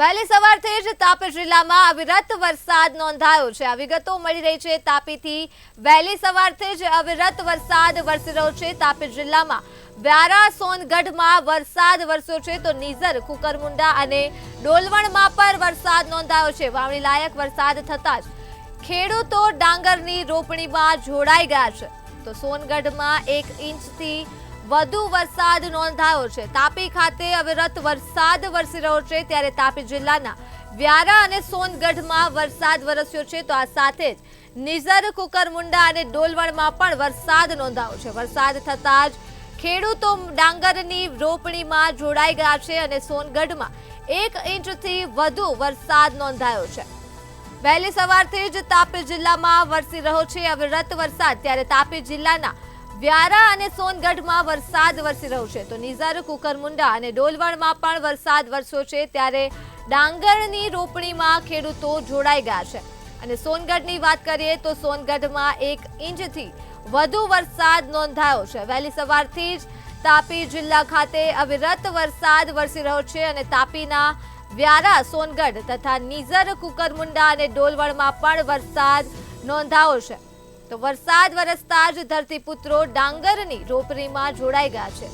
વહેલી સવારથી જ તાપી જિલ્લામાં અવિરત વરસાદ નોંધાયો છે। આ વિગતો મળી રહી છે તાપીથી। વહેલી સવારથી જ અવિરત વરસાદ વરસી રહ્યો છે તાપી જિલ્લામાં। વ્યારા સોનગઢમાં વરસાદ વરસ્યો છે તો નીઝર, કુકરમુંડા અને ડોલવણમાં પણ વરસાદ નોંધાયો છે। વાવણી લાયક વરસાદ થતાં જ ખેડૂતો ડાંગરની રોપણીમાં જોડાઈ ગયા છે। તો સોનગઢમાં 1 ઇંચથી વધુ વરસાદ નોંધાયો છે। તાપી ખાતે અવિરત વરસાદ વરસી રહ્યો છે ત્યારે તાપી જિલ્લાના વ્યારા અને સોનગઢમાં વરસાદ વરસ્યો છે તો આ સાથે જ નીઝર, કુકરમુંડા અને ડોલવણમાં પણ વરસાદ નોંધાયો છે। વરસાદ થતાં જ ખેડૂતો ડાંગરની રોપણીમાં જોડાઈ ગયા છે અને સોનગઢમાં 1 ઇંચથી વધુ વરસાદ નોંધાયો છે। વહેલી સવારથી જ તાપી જિલ્લામાં વરસી રહ્યો છે અવિરત વરસાદ ત્યારે તાપી જિલ્લાના વ્યારા અને સોનગઢમાં વરસાદ વરસી રહ્યો છે તો નીઝર, કુકરમુંડા અને ડોલવણમાં પણ વરસાદ વરસ્યો છે ત્યારે ડાંગરની રોપણીમાં ખેડૂતો જોડાઈ ગયા છે। અને સોનગઢની વાત કરીએ તો સોનગઢમાં 1 ઇંચથી વધુ વરસાદ નોંધાયો છે। વહેલી સવારથી જ તાપી જિલ્લા ખાતે અવિરત વરસાદ વરસી રહ્યો છે અને તાપીના વ્યારા, સોનગઢ તથા નીઝર, કુકરમુંડા અને ડોલવણમાં પણ વરસાદ નોંધાયો છે। તો વરસાદ વરસતા જ ધરતીપુત્રો ડાંગરની રોપણીમાં જોડાઈ ગયા છે।